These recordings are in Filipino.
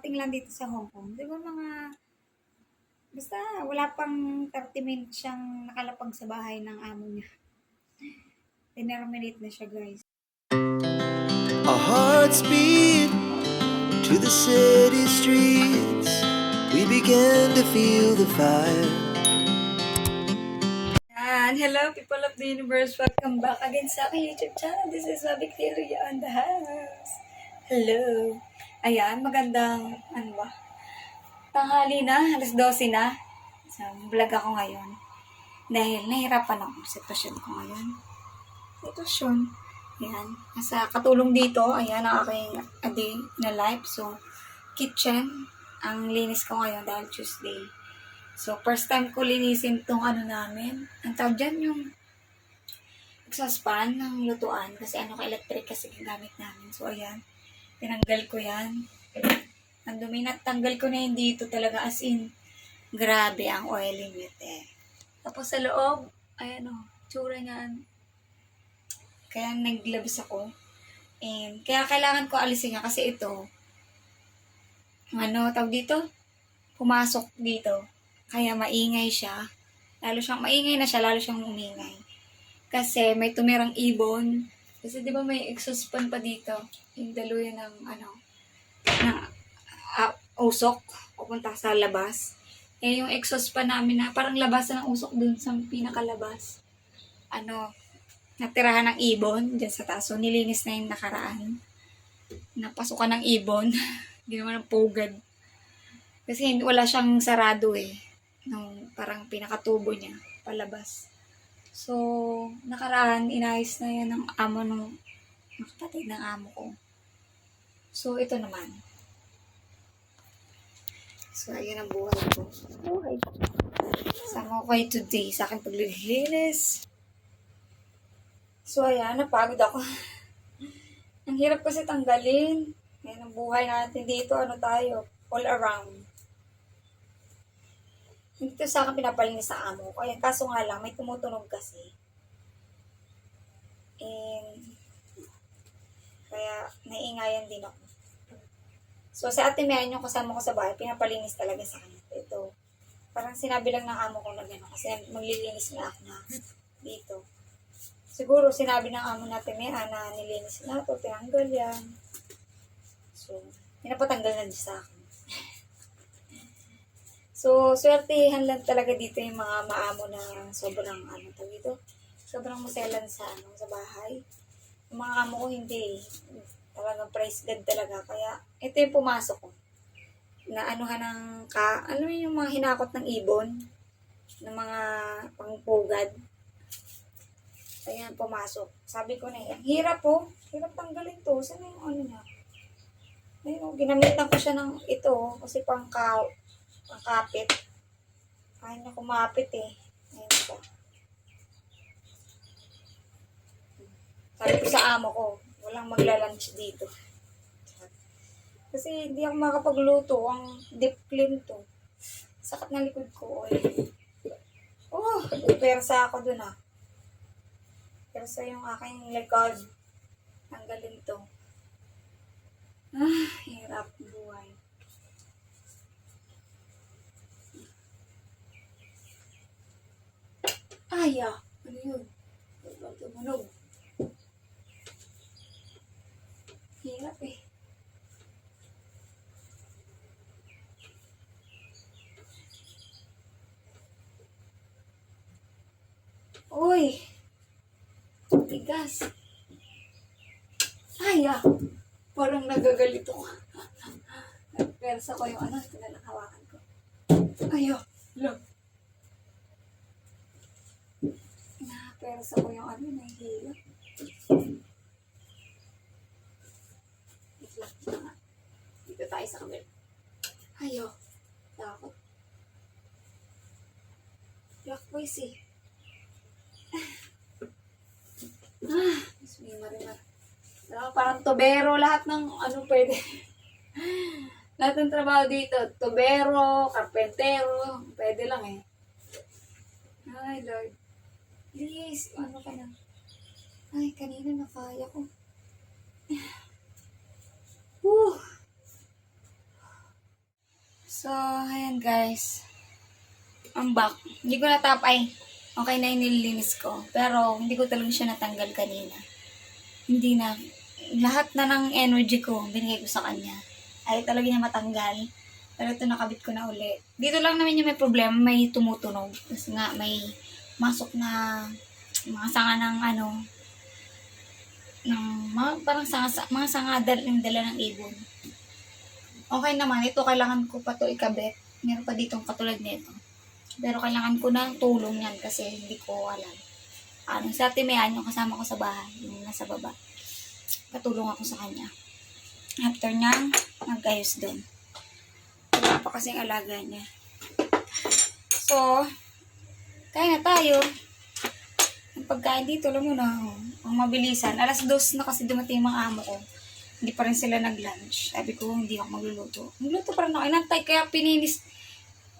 kakarating lang dito sa Hong Kong. Di ba basta wala pang 30 minutes siyang nakalapag sa bahay ng amo niya. Tinerminate na siya, guys. Our hearts beat to the city streets. We began to feel the fire. And hello, people of the universe. Welcome back again sa aking YouTube channel. This is Victoria on the house. Hello. Ayan, magandang, tanghali na, alas 12 na. So, vlog ako ngayon. Dahil nahirapan ako sa sitwasyon ko ngayon. Ayan. Nasa katulong dito, ayan ang aking a day na life. So, kitchen, ang linis ko ngayon dahil Tuesday. So, first time ko linisin tong namin. Ang tawag dyan yung exhaust fan ng lutuan. Kasi electric kasi gamit namin. So, ayan. Tinanggal ko yan. Ang dumi na, tanggal ko na yun dito talaga. As in, grabe ang oily nit eh. Tapos sa loob, ayan tsura niyan. Kaya naglabas ako. And, kaya kailangan ko alisin nga kasi ito, tawag dito? Pumasok dito. Kaya maingay siya. Maingay na siya, lalo siyang umingay. Kasi may tumirang ibon. Kasi di ba may exhaust fan pa dito? Yung daluyan ng, usok. Pupunta sa labas. Eh, yung exhaust fan namin na parang labasan ng usok dun sa pinakalabas. Natirahan ng ibon dyan sa taas. So, nilinis na yung nakaraan. Napasukan ng ibon. Ginawa ng pugad. Kasi wala siyang sarado eh. Nung parang pinakatubo niya palabas. So, nakaraan, inayos na yan ng amo ng kapatid ng amo ko. So, ito naman. So, ayan ang buhay ko. Sama ko kayo today sa aking paglilinis. So, ayan, napagod ako. Ang hirap kasi tanggalin. Ayan ang buhay natin dito. Tayo? All around. Dito sa akin pinapalinis sa amo ko. Ayan, kaso nga lang, may tumutunog kasi. And, kaya, naiingayan din ako. So, sa ate Mian, yung kasama ko sa bahay, pinapalinis talaga sa kanya. Ito. Parang sinabi lang ng amo ko na gano'n. Kasi maglilinis nga ako na dito. Siguro, sinabi ng amo natin na nilinis na ito, tinanggal yan. So, pinapatanggal na din sa akin. So, swertihan lang talaga dito yung mga maamo na sobrang, sobrang maselan sa bahay. Yung mga amo ko hindi. Talagang praise God talaga. Kaya, ito yung pumasok ko. Na yung mga hinakot ng ibon, ng mga pangpugad. Ayan, pumasok. Sabi ko na yan. Hirap po. Hirap tanggalin to. Saan yung niya? Ayun, ginamitan ko siya ng ito. Kasi pangkapit. Kaya niya kumapit eh. Ayun siya. Sabi ko sa amo ko, walang magla-lunch dito. Kasi hindi ako makapagluto. Ang deep clean to. Sakit na likod ko. Persa ako dun Persa yung aking likod. Tanggalin to. Hirap buhay. Ano yun? Tumunog. Hirap eh. Uy! Tigas. Parang nagagalito ko. Nagpersa ko yung ito na lang hawakan ko. Look. Napersa ko yung nahihilap. Dito tayo sa kamera. Takot. Black voice eh. Mas may marimar. Parang tubero, lahat ng pwede. Lahat ng trabaho dito, tubero, karpentero, pwede lang eh. Ay, Lord. Please, ka na? Ay, kanina nakaya ko. So, ayan guys. I'm back. Hindi ko natap ay okay na yung nililinis ko. Pero, hindi ko talaga siya natanggal kanina. Hindi na. Lahat na ng energy ko, binigay ko sa kanya. Ay talaga niya matanggal. Pero ito nakabit ko na uli. Dito lang naman yung may problema, may tumutunog. Kasi nga may masok na mga sanga ng ano, ng parang mga sanga yung dala ng ibon. Okay naman, ito kailangan ko pa to ikabit. Meron pa ditong katulad nito. Pero kailangan ko ng tulong yan kasi hindi ko alam. Sa Ate Mayan, yung kasama ko sa bahay, yung nasa baba. Patulong ako sa kanya. After niya, nag-ayos doon. Wala pa kasing alaga niya. So, kaya na tayo. Ang pagkain dito, alam mo na, ang mabilisan. 2:00 na kasi dumating yung mga amo ko. Hindi pa rin sila nag-lunch. Sabi ko, hindi ako magluluto. Magluluto pa rin ako. Inantay, kaya pininis.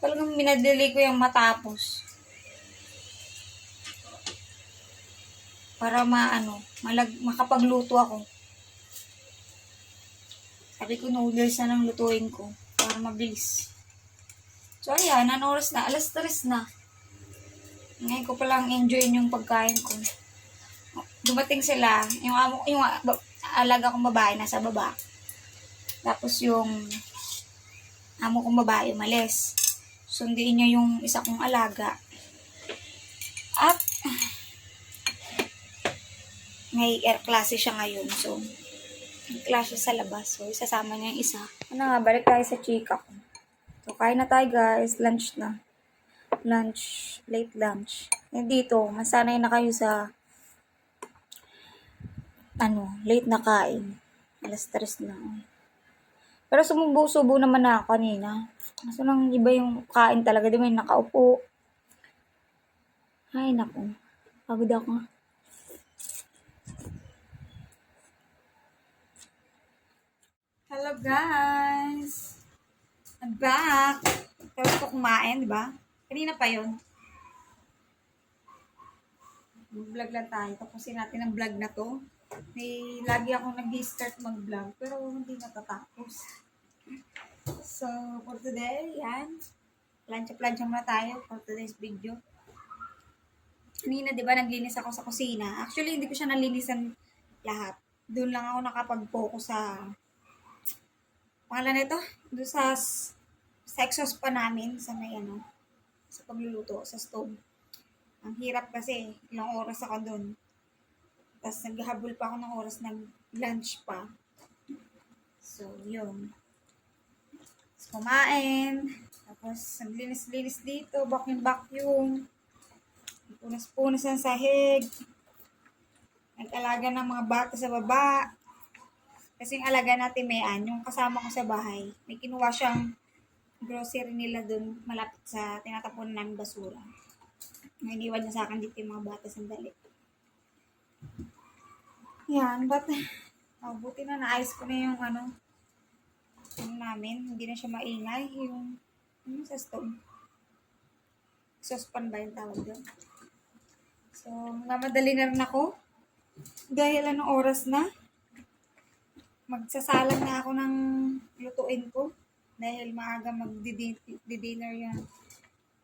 Talagang minadali ko yung matapos. Para makapagluto ako. Sabi ko, noodles na lang lutuin ko. Para mabilis. So, ayan, anong oras na? 3:00 na. Ngayon ko palang enjoy yung pagkain ko. Dumating sila, yung alaga kong babae nasa baba. Tapos yung amo kong babae umalis. Sundiin niya yung isa kong alaga. At may air klase siya ngayon. So, klase sa labas. So, isasama niya yung isa. Balik tayo sa chika ko. So, kain na tayo guys. Lunch na. Late lunch. Dito, masanay na kayo sa late na kain. 3:00 na. Pero sumubo-subo naman na ako kanina. Kaso lang iba yung kain talaga. Di ba yung nakaupo. Ay, naku. Pagod ako. Hello guys! I'm back! Tapos ko kumain, di ba? Kanina pa yun. Mag-vlog lang tayo. Tapusin natin ang vlog na to. Lagi akong nag-start mag-vlog, pero hindi natatapos. So, for today, yan. Plancha-plancha muna tayo for today's video. Kanina, di ba, naglinis ako sa kusina. Actually, hindi ko siya nalinisan lahat. Doon lang ako nakapag-focus sa pangalan nito? Doon sa exhaust pa namin sa may sa pagluluto, sa stove. Ang hirap kasi, ilang oras ako doon. Tapos naghahabol pa ako ng oras ng lunch pa. So, yun. Tapos kumain. Tapos naglinis-linis dito, vacuum. Punas-punas ng sahig. Nag-alaga ng mga bata sa baba. Kasi yung alaga natin yung kasama ko sa bahay, may kinuha siyang grocery nila dun malapit sa tinatapunan namin basura. Nainiwan niya sa akin dito yung mga bata sandali. Yan, buti na naayos ko na yung namin, hindi na siya maingay, yung sa stove. Saucepan ba yung tawag doon? So, mamadali na rin ako. Dahil anong oras na? Magsasalang na ako ng lutuin ko. Dahil maaga mag-dinner yan.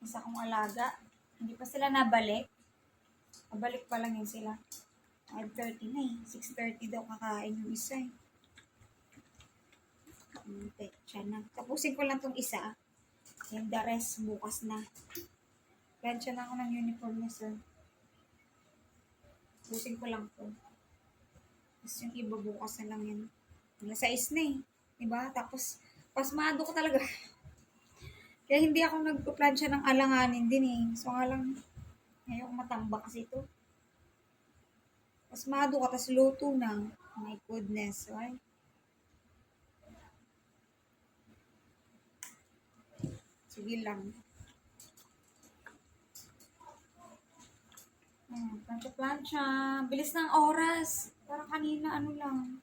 Isa kong alaga. Hindi pa sila nabalik. Nabalik pa lang yun sila. 5:30 na 6:30 daw kakain yung isa Siya na. Tapusin ko lang tong isa. Yung the rest bukas na. Plancha na ako ng uniform niya, sir. Tapusin ko lang to. Tapos yung iba bukas na lang yan. Nasa 6 na diba? Tapos, pasmado ko talaga. Kaya hindi ako nagpa-plancha ng alanganin din So nga lang, ngayon matambak kasi ito. Pasmado ka, tas luto na. My goodness, right? Sige lang. Plancha-plancha. Bilis ng oras. Parang kanina, lang.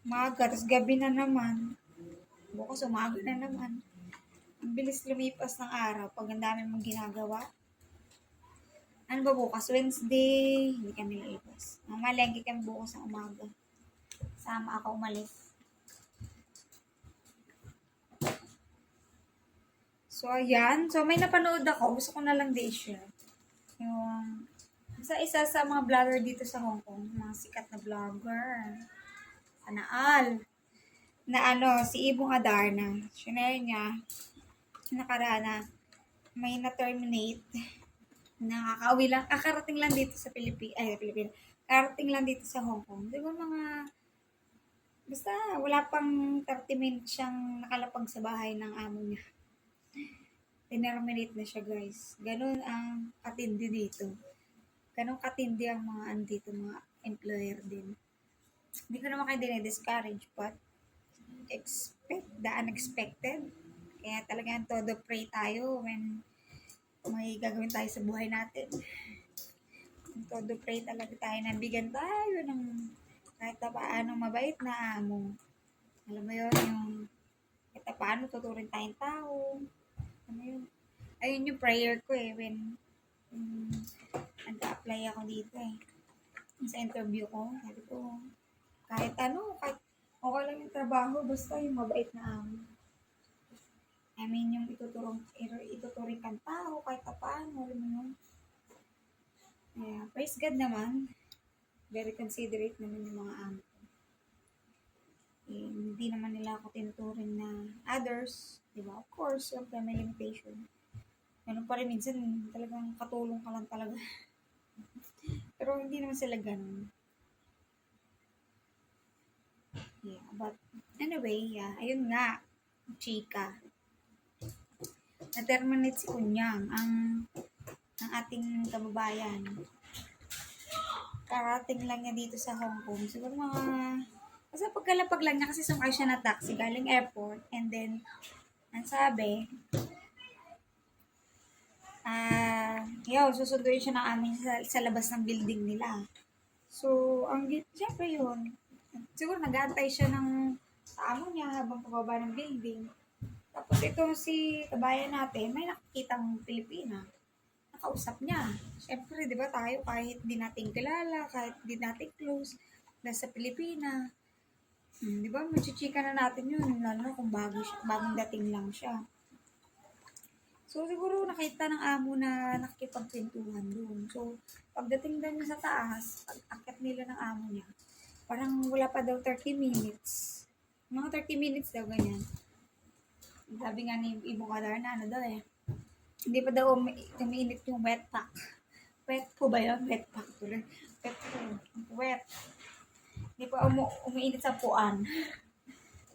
Maga, tas gabi na naman. Bukas umaga na naman. Ang bilis lumipas ng araw pag ang dami mong ginagawa. Ano ba bukas? Wednesday. Hindi kami lilipas. Mamalengke kami bukas ng umaga. Sama ako umalis. So, ayan. So, may napanood ako. Gusto ko na lang di-share. Yung isa sa mga vlogger dito sa Hong Kong. Mga sikat na vlogger. Anaal. Na ano, si Ibong Adarna. Shinare niya. Nakaraan na may na-terminate. Nakakauwi lang. Karating lang dito sa Pilipinas. Karating lang dito sa Hong Kong. Di ba mga basta wala pang 30 minutes siyang nakalapag sa bahay ng amo niya. Tinerminate na siya, guys. Ganun ang katindi dito. Ganun katindi ang mga andito, mga employer din. Hindi ko naman kayo dinidiscourage, but expect the unexpected. Kaya talagang todo pray tayo when may gagawin tayo sa buhay natin. Todo pray talaga tayo na bigyan tayo ng kahit na paano mabait na amo. Alam mo yun, yung kahit na paano tuturin tayong tao. Ano yun? Ayun yung prayer ko when nag-apply ako dito sa interview ko. Sabi ko, kahit okay lang yung trabaho, basta yung mabait na amo. I mean, yung ituturing kang tao, kahit na paano, alam mo yun. Praise God naman. Very considerate naman yung mga amo. Hindi naman nila ako tinuturing na others. Diba? Of course, syempre may limitation. Ganun pa rin minsan, talagang katulong ka lang talaga. Pero hindi naman sila ganun. But anyway, ayun nga, chika. Na-terminate si Kunyang, ang ating kababayan. Karating lang niya dito sa Hong Kong. Siguro kasi pagkalapag lang niya kasi sumakay siya na taxi galing airport, and then ang sabi susunduin siya ng amin sa labas ng building nila. So, syempre yun. Siguro nag-aantay siya ng amo niya habang pababa ng building. Tapos ito si kabayan natin, may nakikitang Pilipina. Nakausap niya. Syempre, di ba tayo kahit di natin kilala, kahit di natin close, nasa Pilipina. Di ba, machichika na natin yun, lalo kung bagong dating lang siya. So, siguro nakita ng amo na nakikipagkwentuhan doon. So, pagdating daw niya sa taas, pag-akit nila ng amo niya, parang wala pa daw 30 minutes. Mga 30 minutes daw, ganyan. Sabi nga ni Ibong Adarna, hindi pa daw umiinit yung wet pack. Wet po ba yun? Wet pack tuloy. Wet po. Wet. Hindi pa umiinit sa puan.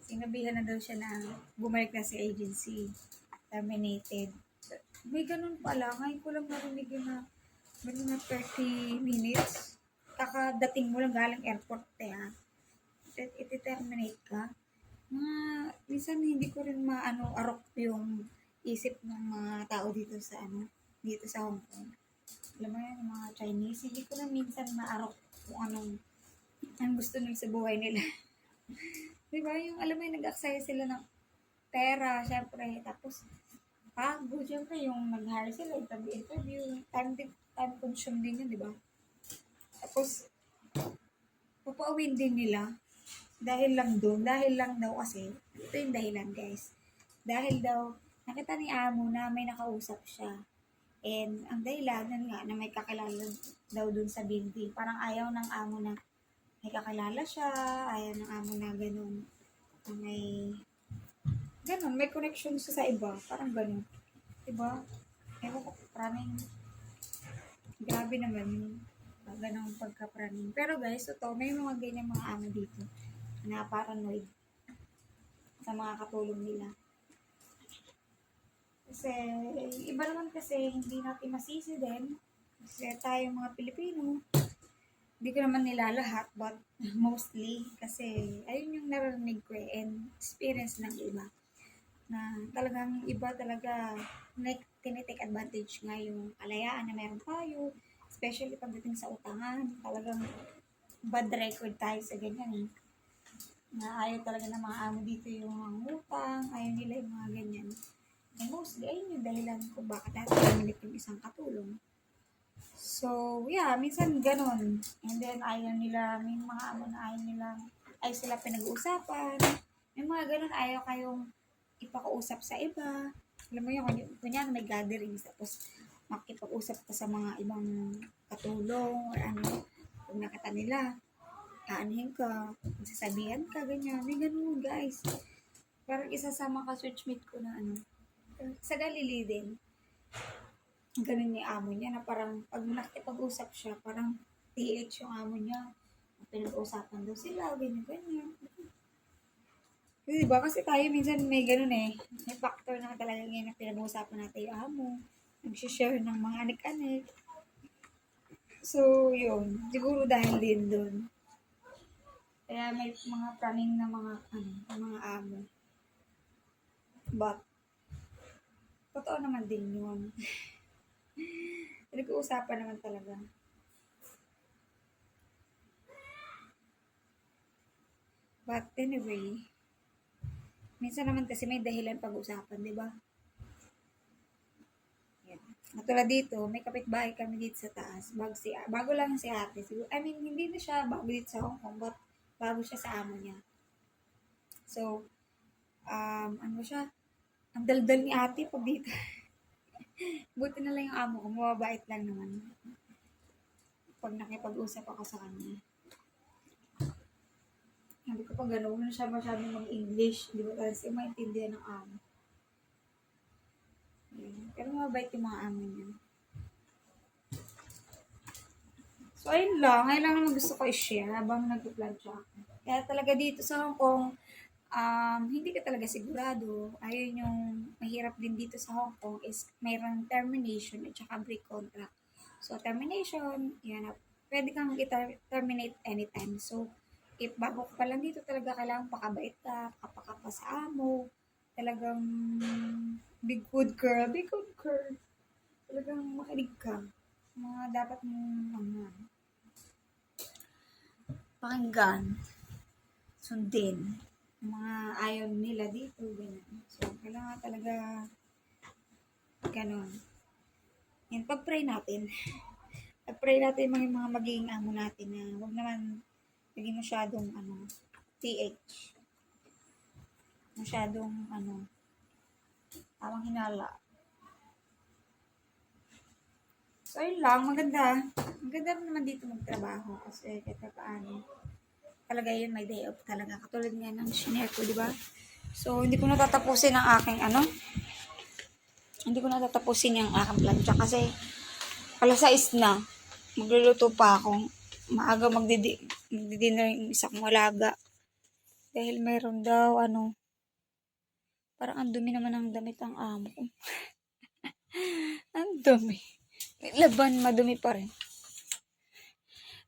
Sinabihan na daw siya na bumalik na sa agency. Terminated. May ganun pala. Ngayon ko lang narinig yun na ganun na 30 minutes. Kakadating mo lang galing airport iti-terminate ka. Minsan hindi ko rin arok yung isip ng mga tao dito sa Hong Kong. Alam mo yan, mga Chinese, hindi ko na minsan maarok kung ang gusto nila sa buhay nila. Diba? Yung alam mo yung nag-aksaya sila ng pera, syempre, tapos pagod, syempre, yung nag-hire sila, interview, time consume din yun, diba? Tapos, papauwin din nila, dahil lang daw kasi, ito yung dahilan, guys. Dahil daw, nakita ni amo na may nakausap siya. And, ang dahilan, nga, na may kakilala daw dun sa building. Parang ayaw ng amo na may kakilala siya, ayaw ng amo na ganun, na may connection siya sa iba. Parang ganun. Diba? Ewan ko, praning. Grabe naman yung ganung pagka-praning. Pero guys, may mga ganyan mga amo dito na paranoid sa mga katulong nila. Kasi, iba naman kasi hindi natin masisi din. Kasi tayo mga Pilipino, hindi ko naman nila lahat, but mostly, kasi ayun yung narinig ko and experience ng iba. Na talagang iba talaga tinitake advantage nga yung kalayaan na meron tayo, especially pagdating sa utangan. Talagang bad record tayo sa ganyan. Na ayaw talaga ng mga amo dito yung mga utang, ayaw nila yung mga ganyan. And mostly, ayun yung dahilan ko bakit natin namilit yung isang katulong. So, minsan ganun. And then, ayaw nila, may mga amo na ayaw sila pinag-uusapan. May mga ganun, ayaw kayong ipakausap sa iba. Alam mo yun, kunyari may gatherings, tapos makipag-usap ka sa mga ibang katulong, or ano, pag nakita nila, aanhin ka, sasabihan ka, ganyan. May ganun, guys. Parang isasama ka switchmate ko na ano, sa Galilee din. Ganun yung amo niya na parang pag nakipag-usap siya, parang TH yung amo niya. Pinag-uusapan daw sila, ganyan, ganyan. Kasi diba? Kasi tayo minsan may ganun eh. May factor na talaga ngayon na pinag-uusapan natin yung amo. Nag-share ng mga anik-anik. So, yun. Siguro dahil din dun. Kaya may mga praning na mga, mga amo. But, totoo naman din yun. Pinag-uusapan naman talaga. But anyway, minsan naman kasi may dahilan pag-usapan, di ba? Yan. Matulad dito, may kapitbahay kami dito sa taas. Bago lang si ate. Siguro, I mean, hindi na siya bago dito sa Hong Kong, but bago siya sa amo niya. So, ano siya? Ang daldal ni ate pag dito. Buti na lang yung amo ko, mababait lang naman. Pag nakipag-usap ako sa kanya. Sabi ko pag gano'n na siya masyadong mag-English, di ba kasi maintindihan ng amo. Yan. Pero mabait yung mga amo niya. So, ayun lang. Ngayon lang naman gusto ko i-share habang nag-vlog siya ako. Kaya talaga dito sa Hong Kong, hindi ka talaga sigurado. Ayun yung mahirap din dito sa Hong Kong is mayroong termination at saka break contract. So, termination, yan, pwede kang i-terminate anytime. So, if bago ka pa lang dito, talaga kailangan pakabait ka, kapaka pa sa amo, talagang big good girl, talagang makinig ka. Mga dapat mong pakinggan, sundin, mga ayaw nila dito, ganyan. So, kailangan talaga ganon. Yan, pag-pray natin. Pag-pray natin mga magiging amo natin na huwag naman naging masyadong TH. Masyadong tawang hinala. So, yun lang. Maganda. Maganda naman dito magtrabaho kasi kahit paano. Talaga yun, may day off talaga. Katulad nga ng shinare ko, di ba? So, hindi ko natatapusin ang aking hindi ko natatapusin yung aking plancha kasi alas 6 na. Magluluto pa ako. Maaga magdi-dinner yung isa kong alaga. Dahil mayroon daw, parang ang dumi naman ng damit ang amo ko. Ang dumi. May laban, madumi pa rin.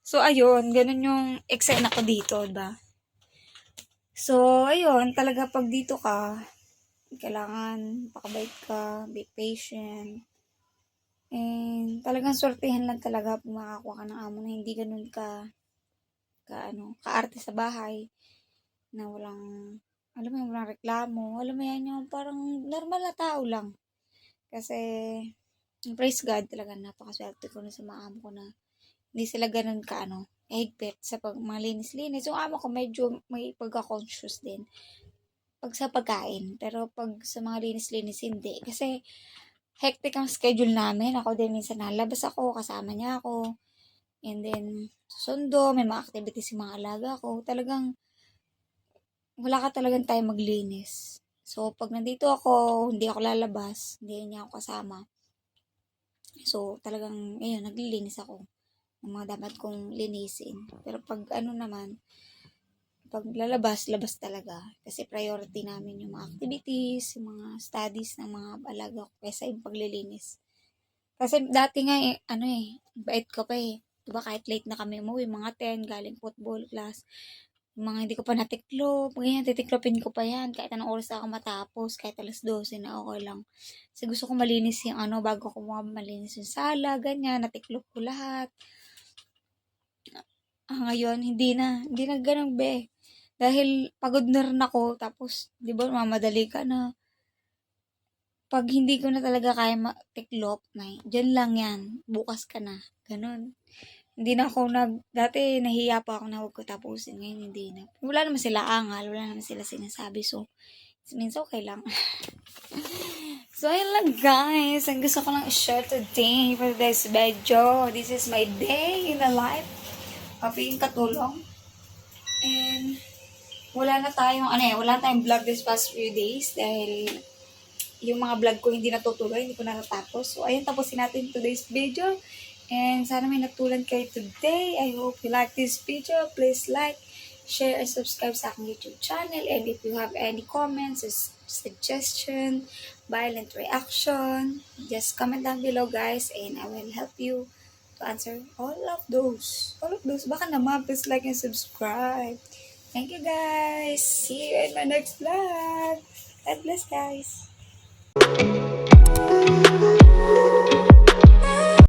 So, ayun, ganun yung excited ako dito, diba? So, ayun, talaga pag dito ka, kailangan pakabait ka, be patient. And talagang swertihan lang talaga kung makakuha ka ng amo na hindi ganun kaarte sa bahay na walang reklamo. Alam mo yan yung parang normal na tao lang. Kasi, praise God talaga, napakaswerte ko na sa mga amo ko na hindi sila ganun higpit sa mga linis-linis. Yung amo ko medyo may pagka-conscious din pag sa pagkain. Pero pag sa mga linis-linis, hindi. Kasi, hectic ang schedule namin. Ako din minsan nalabas ako, kasama niya ako. And then, susundo, may mga activities yung mga alaga ko. Talagang, wala ka talagang time maglinis. So, pag nandito ako, hindi ako lalabas, hindi niya ako kasama. So, talagang, naglilinis ako ng mga dapat kong linisin. Pero pag naman, pag labas talaga. Kasi priority namin yung mga activities, yung mga studies ng mga alaga ko kaysa yung paglilinis. Kasi dati nga bait ko pa eh. Diba kahit late na kami umuwi, mga 10, galing football class. Yung mga hindi ko pa natiklop, ganyan, titiklopin ko pa yan. Kahit anong oras ako matapos, kahit alas 12 na okay lang. Kasi gusto ko malinis yung bago ko malinis yung sala, ganyan, natiklop ko lahat. Ngayon, hindi na ganun be. Dahil pagod na rin ako, tapos, di ba, mamadali ka na. Pag hindi ko na talaga kaya matiklop, dyan lang yan, bukas ka na. Ganun. Hindi na ako dati nahiya pa ako na huwag ko tapusin, ngayon hindi na. Wala naman sila angal, wala naman sila sinasabi, so, it means okay lang. So, ayun lang guys. Ang gusto ko lang i-share today for this video. This is my day in the life. Pagiging katulong. And, wala tayong vlog this past few days dahil yung mga vlog ko hindi natutuloy, hindi ko na natapos. So, ayun, tapusin natin today's video. And sana may natulan kayo today. I hope you like this video. Please like, share, and subscribe sa aking YouTube channel. And if you have any comments, suggestion, violent reaction, just comment down below guys and I will help you to answer all of those. Baka naman, please like and subscribe. Thank you guys. See you in my next vlog. God bless guys.